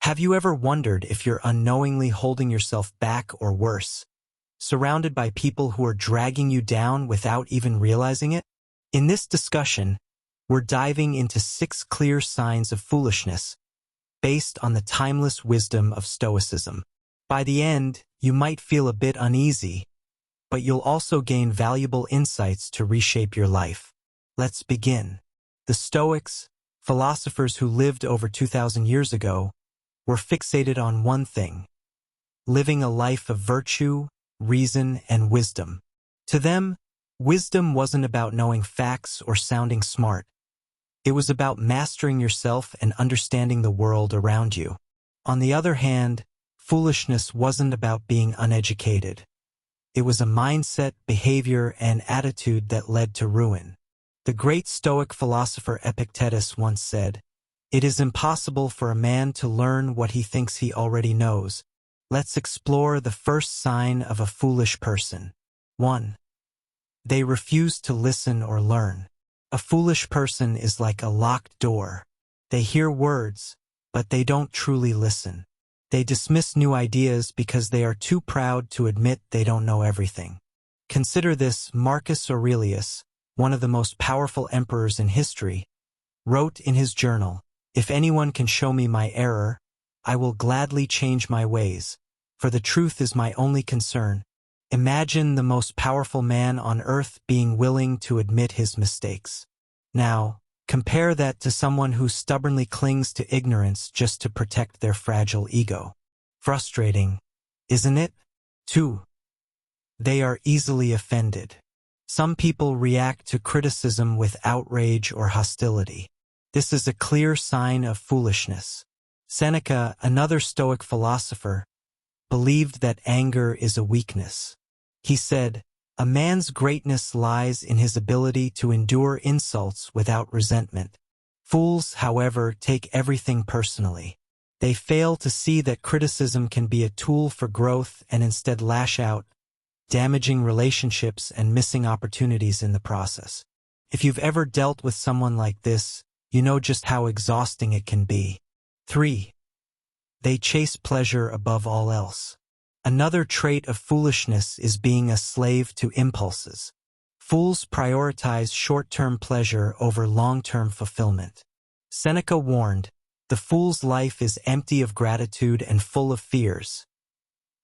Have you ever wondered if you're unknowingly holding yourself back or worse, surrounded by people who are dragging you down without even realizing it? In this discussion, we're diving into 6 clear signs of foolishness based on the timeless wisdom of Stoicism. By the end, you might feel a bit uneasy, but you'll also gain valuable insights to reshape your life. Let's begin. The Stoics, philosophers who lived over 2,000 years ago, were fixated on one thing: living a life of virtue, reason, and wisdom. To them, wisdom wasn't about knowing facts or sounding smart. It was about mastering yourself and understanding the world around you. On the other hand, foolishness wasn't about being uneducated. It was a mindset, behavior, and attitude that led to ruin. The great Stoic philosopher Epictetus once said, "It is impossible for a man to learn what he thinks he already knows." Let's explore the first sign of a foolish person. 1. They refuse to listen or learn. A foolish person is like a locked door. They hear words, but they don't truly listen. They dismiss new ideas because they are too proud to admit they don't know everything. Consider this: Marcus Aurelius, one of the most powerful emperors in history, wrote in his journal, "If anyone can show me my error, I will gladly change my ways, for the truth is my only concern." Imagine the most powerful man on earth being willing to admit his mistakes. Now, compare that to someone who stubbornly clings to ignorance just to protect their fragile ego. Frustrating, isn't it? 2. They are easily offended. Some people react to criticism with outrage or hostility. This is a clear sign of foolishness. Seneca, another Stoic philosopher, believed that anger is a weakness. He said, "A man's greatness lies in his ability to endure insults without resentment." Fools, however, take everything personally. They fail to see that criticism can be a tool for growth and instead lash out, damaging relationships and missing opportunities in the process. If you've ever dealt with someone like this, you know just how exhausting it can be. 3. They chase pleasure above all else. Another trait of foolishness is being a slave to impulses. Fools prioritize short-term pleasure over long-term fulfillment. Seneca warned, "The fool's life is empty of gratitude and full of fears.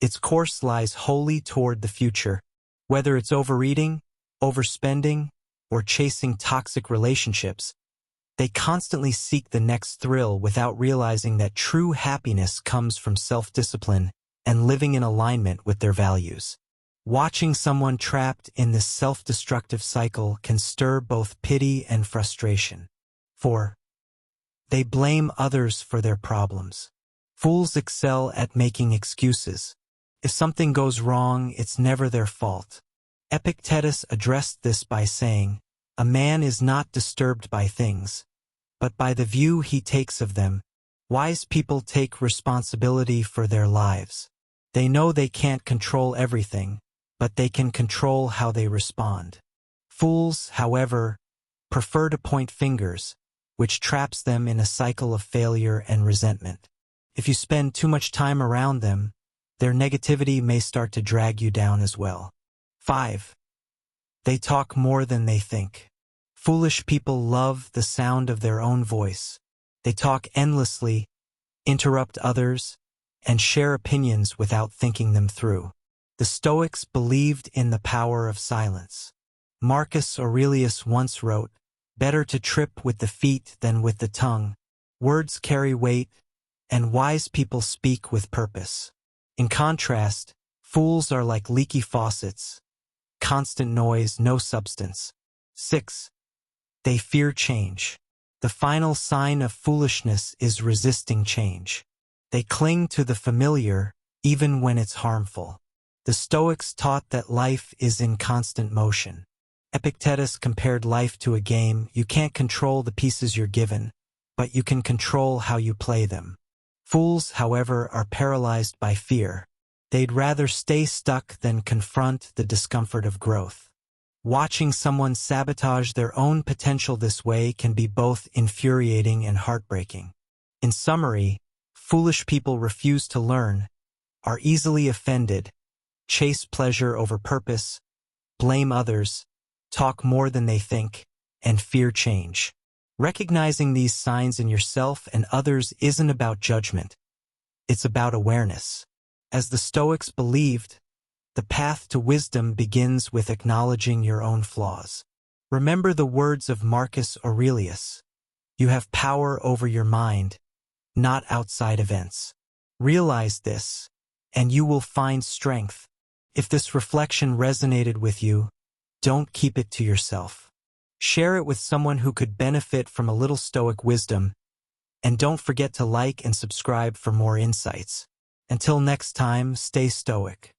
Its course lies wholly toward the future." Whether it's overeating, overspending, or chasing toxic relationships, they constantly seek the next thrill without realizing that true happiness comes from self-discipline and living in alignment with their values. Watching someone trapped in this self-destructive cycle can stir both pity and frustration. 4. They blame others for their problems. Fools excel at making excuses. If something goes wrong, it's never their fault. Epictetus addressed this by saying, "A man is not disturbed by things, but by the view he takes of them." Wise people take responsibility for their lives. They know they can't control everything, but they can control how they respond. Fools, however, prefer to point fingers, which traps them in a cycle of failure and resentment. If you spend too much time around them, their negativity may start to drag you down as well. 5. They talk more than they think. Foolish people love the sound of their own voice. They talk endlessly, interrupt others, and share opinions without thinking them through. The Stoics believed in the power of silence. Marcus Aurelius once wrote, "Better to trip with the feet than with the tongue. Words carry weight, and wise people speak with purpose." In contrast, fools are like leaky faucets. Constant noise, no substance. 6. They fear change. The final sign of foolishness is resisting change. They cling to the familiar, even when it's harmful. The Stoics taught that life is in constant motion. Epictetus compared life to a game. You can't control the pieces you're given, but you can control how you play them. Fools, however, are paralyzed by fear. They'd rather stay stuck than confront the discomfort of growth. Watching someone sabotage their own potential this way can be both infuriating and heartbreaking. In summary, Foolish people refuse to learn, are easily offended, chase pleasure over purpose, blame others, talk more than they think, and fear change. Recognizing these signs in yourself and others isn't about judgment. It's about awareness. As the Stoics believed, the path to wisdom begins with acknowledging your own flaws. Remember the words of Marcus Aurelius. You have power over your mind, not outside events. Realize this, and you will find strength. If this reflection resonated with you, don't keep it to yourself. Share it with someone who could benefit from a little Stoic wisdom, and don't forget to like and subscribe for more insights. Until next time, stay Stoic.